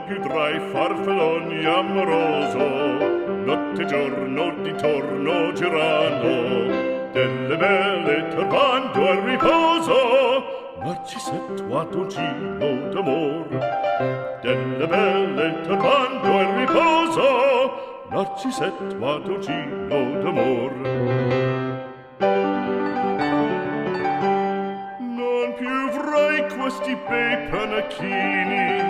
più tra i farfalloni amoroso, notte e giorno di torno girando, delle belle turbando al riposo, Narcisetto ad giro d'amor. Delle belle turbando al riposo, Narcisetto ad giro d'amor. Non più avrai questi bei panacchini,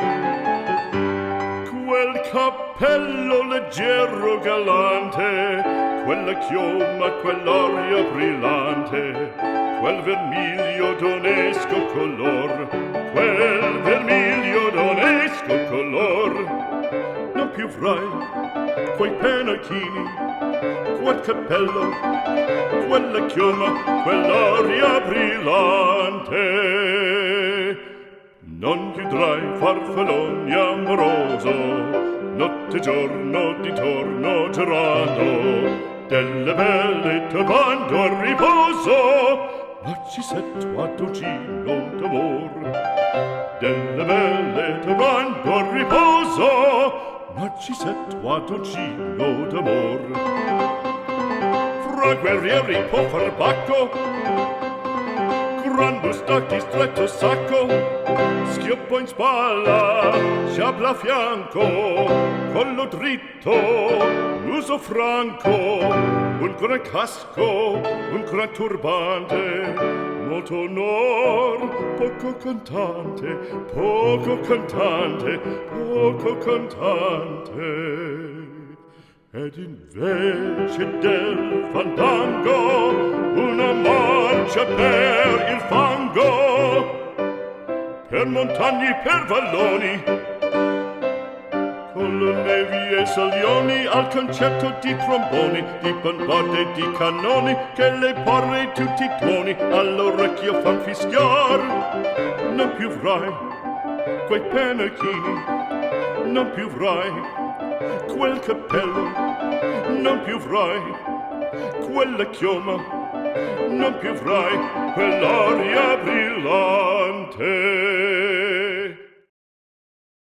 quel cappello leggero galante, quella chioma, quell'aria brillante, quel vermiglio d'onesco color, quel vermiglio d'onesco color. Non più avrai quei pennacchini, quel cappello, quella chioma, quell'aria brillante. Non più tra i farfalloni amoroso, notte e giorno di torno girando, delle belle turbando al riposo, Narcisetto ad giro d'amor. Delle belle turbando al riposo, Narcisetto ad giro d'amor. Fra guerrieri può far bacco, gran bustacchi stretto sacco, schioppo in spalla, sciabla a fianco, collo dritto, muso franco, un gran casco, un gran turbante, molto onor, poco cantante, poco cantante, poco cantante. Ed invece del fandango una marcia per il fango, per montagne, per valloni, con le nevi e salioni, al concerto di tromboni, di bombarde e di cannoni, che le porre tutti i tuoni all'orecchio fan fischiar. Non più avrai quei pennacchini, non più avrai quel cappello, non più avrai quella chioma, non più avrai quell'aria brillante.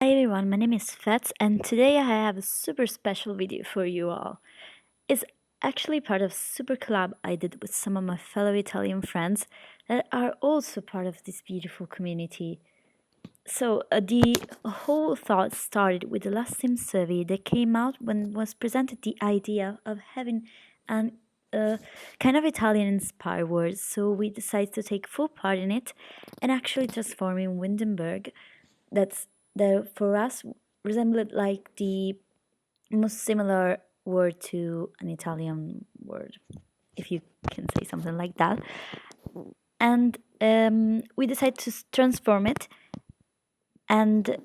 Hi everyone, my name is Fats and today I have a super special video for you all. It's actually part of super collab I did with some of my fellow Italian friends that are also part of this beautiful community. So the whole thought started with the last SIMS survey that came out when was presented the idea of having an kind of Italian-inspired word. So we decided to take full part in it and actually transforming Windenburg. That for us resembled like the most similar word to an Italian word, if you can say something like that. And we decided to transform it and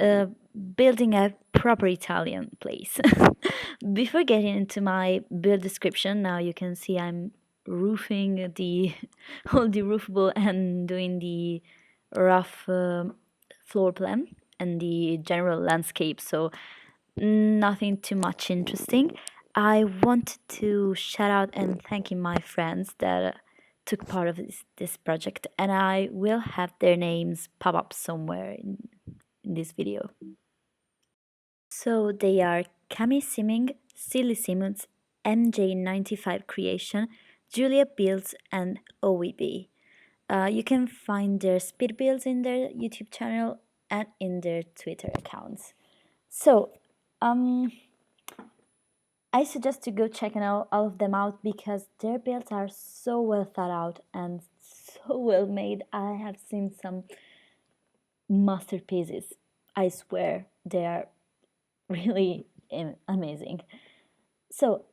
building a proper Italian place. Before getting into my build description, now you can see I'm roofing the all the roofable and doing the rough floor plan and the general landscape, so nothing too much interesting. I wanted to shout out and thanking my friends that took part of this project, and I will have their names pop up somewhere in this video. So they are Cami Simming, Silly Simmons, MJ95 Creation, Giuliabuilds, and OEB. You can find their Speedbuilds in their YouTube channel and in their Twitter accounts. So, I suggest to go check all of them out because their builds are so well thought out and so well made. I have seen some masterpieces. I swear they are really amazing. So,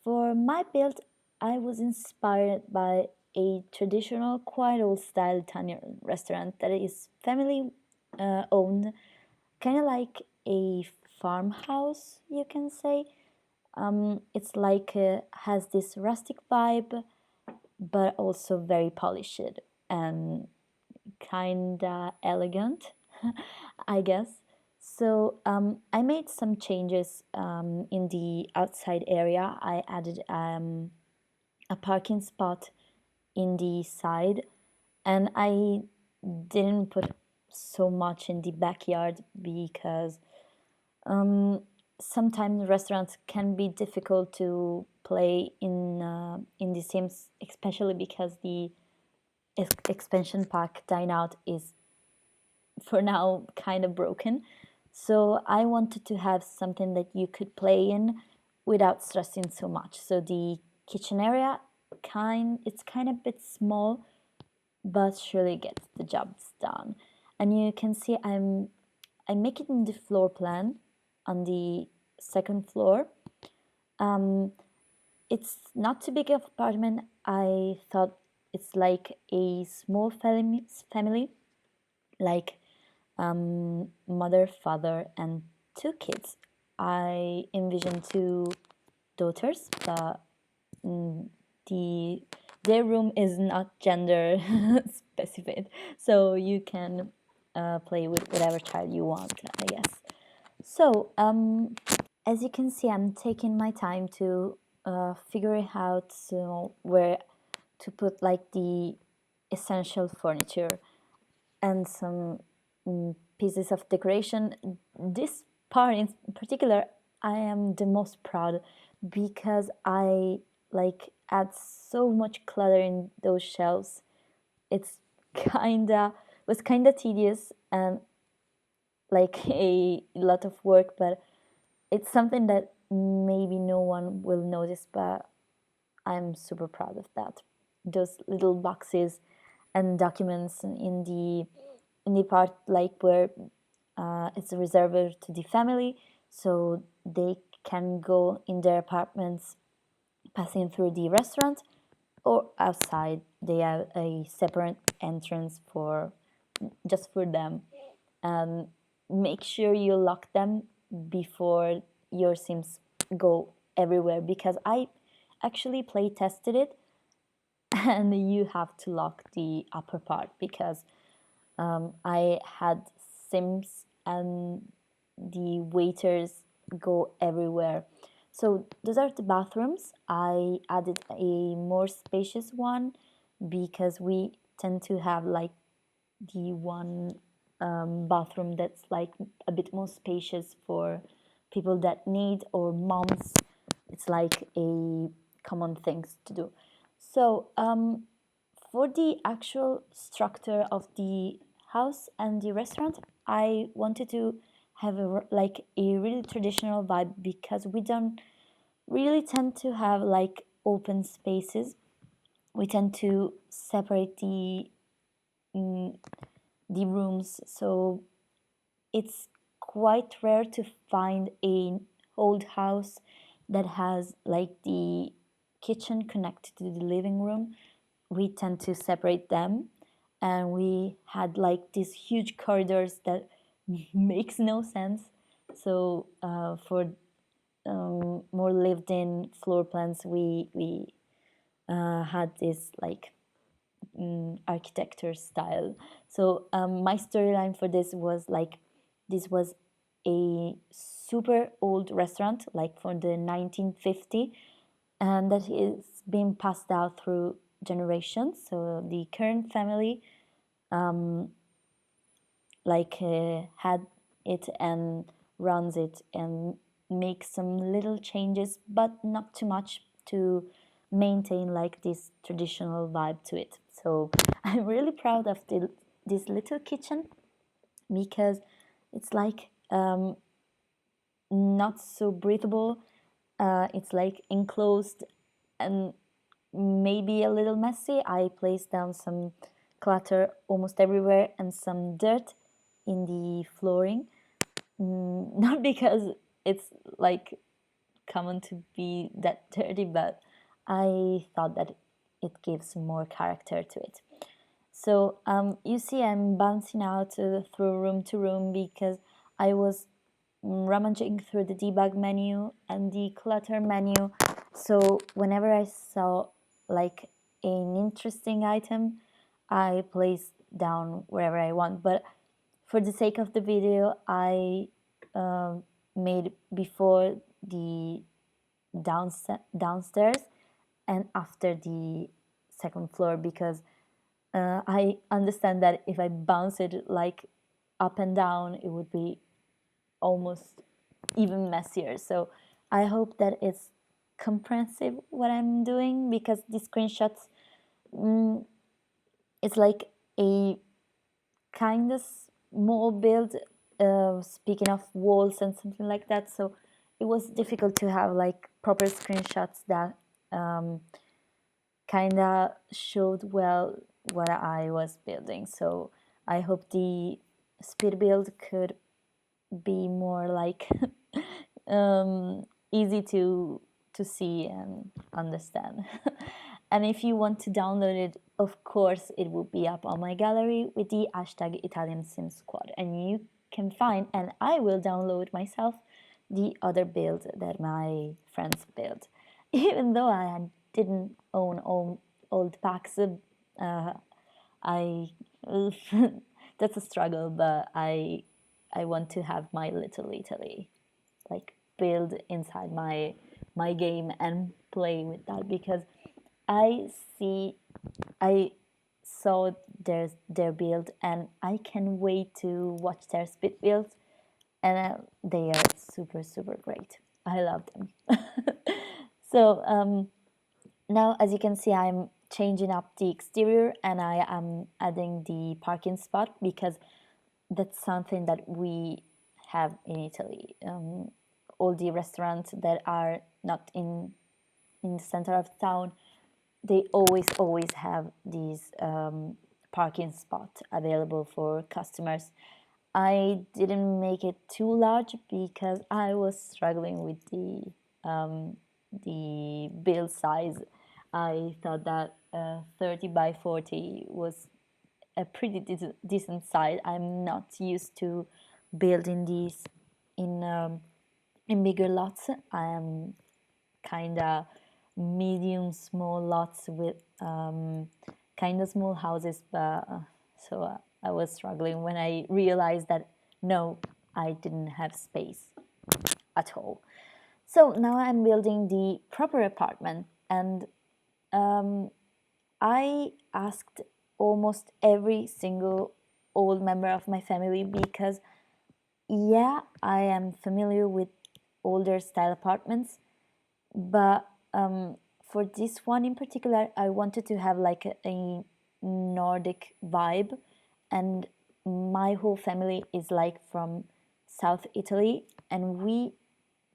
for my build, I was inspired by a traditional, quite old-style Italian restaurant that is family owned, kind of like a farmhouse, you can say. It's like has this rustic vibe, but also very polished and kinda elegant, I guess. So I made some changes in the outside area. I added a parking spot in the side, and I didn't put so much in the backyard because sometimes restaurants can be difficult to play in the Sims, especially because the expansion pack Dine Out is for now kind of broken. So I wanted to have something that you could play in without stressing so much. So the kitchen area it's kind of a bit small, but surely gets the jobs done. And you can see I make it in the floor plan on the second floor. It's not too big of apartment. I thought it's like a small family, like mother, father, and two kids. I envision two daughters, but their room is not gender specified, so you can play with whatever child you want, I guess. So as you can see, I'm taking my time to figure out where to put like the essential furniture and some pieces of decoration. This part in particular, I am the most proud because I like add so much clutter in those shelves. It's was kinda tedious and like a lot of work, but it's something that maybe no one will notice, but I'm super proud of that. Those little boxes and documents in the part like where it's reserved to the family, so they can go in their apartments passing through the restaurant or outside. They have a separate entrance for just for them. And make sure you lock them before your Sims go everywhere, because I actually play tested it and you have to lock the upper part because I had Sims and the waiters go everywhere. So those are the bathrooms. I added a more spacious one because we tend to have like the one bathroom that's like a bit more spacious for people that need, or moms. It's like a common things to do. So for the actual structure of the house and the restaurant, I wanted to have like a really traditional vibe because we don't really tend to have like open spaces. We tend to separate the rooms, so it's quite rare to find an old house that has like the kitchen connected to the living room. We tend to separate them, and we had like these huge corridors that makes no sense. So for more lived-in floor plans, we had this like architecture style. So my storyline for this was like this was a super old restaurant, like from the 1950, and that is being passed down through generations. So the current family had it and runs it and makes some little changes, but not too much, to maintain like this traditional vibe to it. So I'm really proud of this little kitchen because it's like not so breathable. It's like enclosed and maybe a little messy. I placed down some clutter almost everywhere and some dirt in the flooring. Not because it's like common to be that dirty, but I thought that it gives more character to it. So you see I'm bouncing out through room to room because I was rummaging through the debug menu and the clutter menu. So whenever I saw like an interesting item, I place down wherever I want. But for the sake of the video, I made before the downstairs and after the second floor, because I understand that if I bounce it like up and down, it would be almost even messier. So I hope that it's comprehensive what I'm doing, because these screenshots, it's like a kind of small build, speaking of walls and something like that. So it was difficult to have like proper screenshots that kind of showed well what I was building. So I hope the speed build could be more like easy to see and understand. And if you want to download it, of course it will be up on my gallery with the hashtag Italian Sims Squad, and you can find, and I will download myself, the other build that my friends built. Even though I didn't own old packs, I that's a struggle, but I want to have my little Italy like build inside my game and play with that, because I saw their build, and I can wait to watch their speed builds, and they are super great. I love them. So now, as you can see, I'm changing up the exterior, and I am adding the parking spot, because that's something that we have in Italy. All the restaurants that are not in the center of town, they always have these parking spot available for customers. I didn't make it too large because I was struggling with the build size. I thought that 30 by 40 was a pretty decent size. I'm not used to building these in bigger lots. I am kind of medium small lots with kind of small houses, but so I was struggling when I realized that no, I didn't have space at all. So now I'm building the proper apartment, and I asked almost every single old member of my family, because yeah, I am familiar with older style apartments, but for this one in particular, I wanted to have like a Nordic vibe, and my whole family is like from South Italy, and we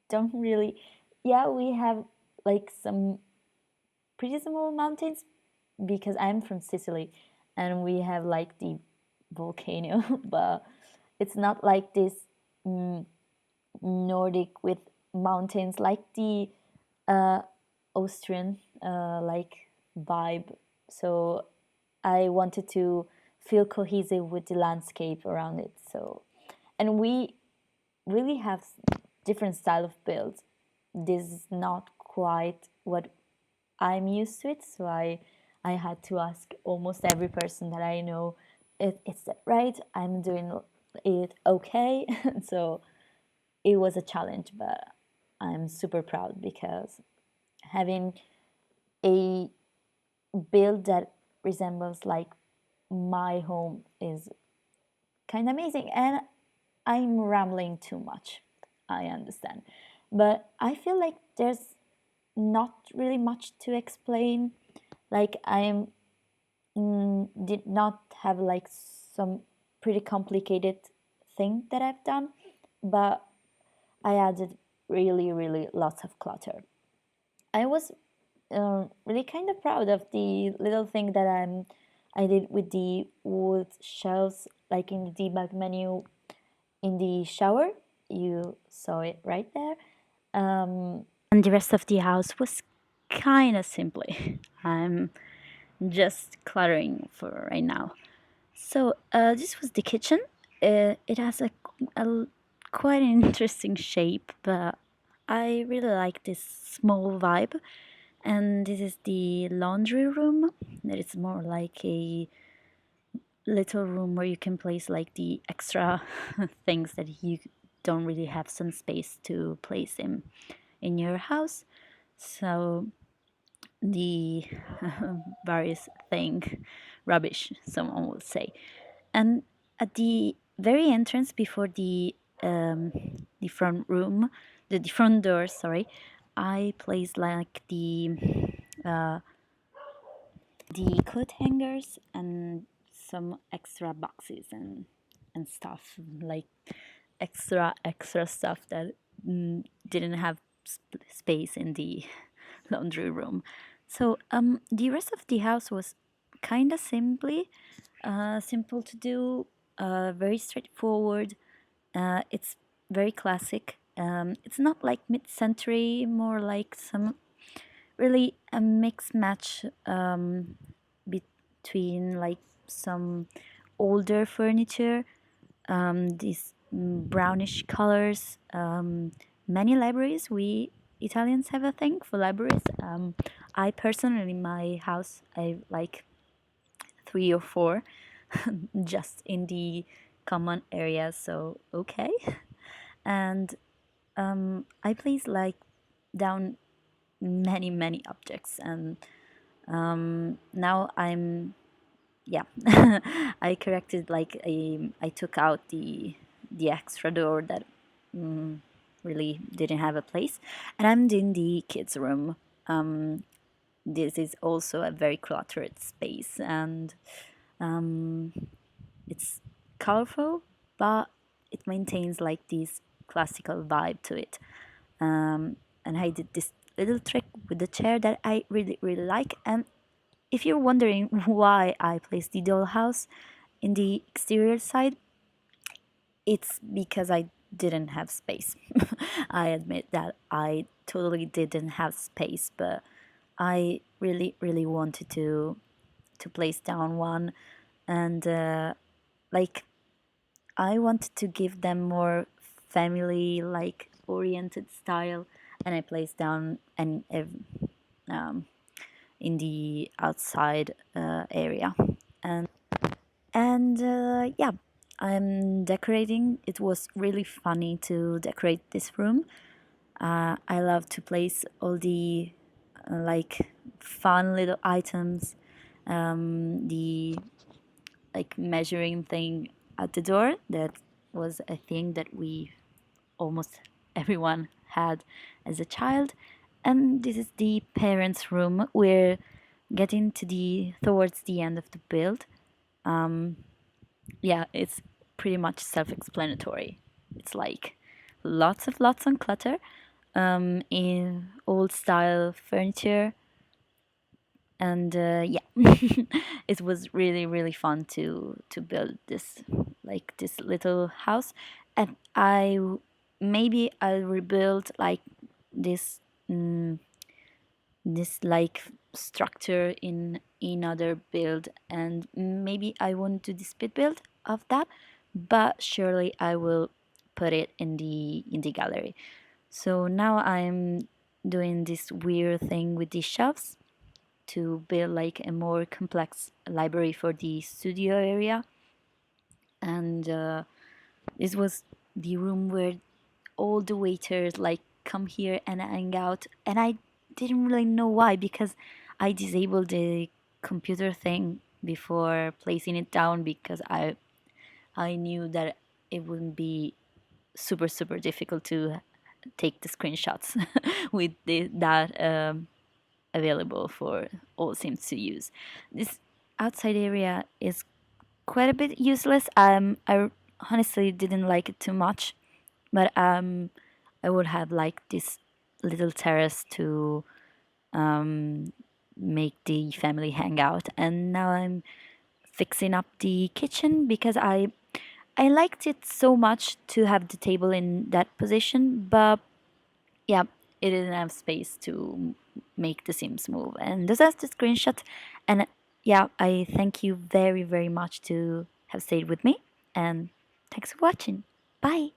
don't really, yeah, we have like some pretty small mountains, because I'm from Sicily, and we have like the volcano, but it's not like this Nordic with mountains like the Austrian like vibe. So I wanted to feel cohesive with the landscape around it. So, and we really have different style of builds. This is not quite what I'm used to it, so I had to ask almost every person that I know, is that right? I'm doing it okay? So it was a challenge, but I'm super proud, because having a build that resembles like my home is kind of amazing. And I'm rambling too much, I understand, but I feel like there's not really much to explain. Like I did not have like some pretty complicated thing that I've done, but I added really lots of clutter. I was really kind of proud of the little thing that I did with the wood shelves, like in the debug menu in the shower. You saw it right there. And the rest of the house was kind of simply. I'm just cluttering for right now. So this was the kitchen. It has a quite an interesting shape, but I really like this small vibe. And this is the laundry room. That is more like a little room where you can place like the extra things that you don't really have some space to place in your house. So the various thing rubbish, someone would say. And at the very entrance before the front room, the front door, sorry, I placed like the coat hangers and some extra boxes and stuff, like extra stuff that didn't have space in the laundry room. So the rest of the house was kind of simple to do, very straightforward. It's very classic. It's not like mid-century, more like some really a mix match between like some older furniture, these brownish colors. Many libraries. We Italians have a thing for libraries. I personally, in my house, I like 3 or 4, just in the common areas. So okay, and I place like down many objects, and now I'm yeah. I corrected like I took out the extra door that really didn't have a place, and I'm in the kids room. This is also a very cluttered space, and it's colorful, but it maintains like this classical vibe to it. And I did this little trick with the chair that I really like. And if you're wondering why I placed the dollhouse in the exterior side, it's because I didn't have space. I admit that I totally didn't have space, but I really wanted to place down one, and like I wanted to give them more family like oriented style, and I placed down um, in the outside area, and yeah, I'm decorating. It was really funny to decorate this room. I love to place all the like fun little items, the like measuring thing at the door. That was a thing that we almost everyone had as a child. And this is the parents' room. We're getting to the towards the end of the build. Yeah, it's pretty much self-explanatory. It's like lots of clutter, in old style furniture, and yeah, it was really fun to build this like this little house. And maybe I'll rebuild like this this like structure in another build, and maybe I won't do the speed build of that, but surely I will put it in the gallery. So now I'm doing this weird thing with these shelves to build like a more complex library for the studio area. And this was the room where all the waiters like come here and hang out, and I didn't really know why, because I disabled the computer thing before placing it down, because I knew that it wouldn't be super difficult to take the screenshots with that available for all Sims to use. This outside area is quite a bit useless. I honestly didn't like it too much, but I would have like this little terrace to make the family hang out. And now I'm fixing up the kitchen because I liked it so much to have the table in that position, but yeah, it didn't have space to make the Sims move. And this is the screenshot. And yeah, I thank you very much to have stayed with me. And thanks for watching. Bye.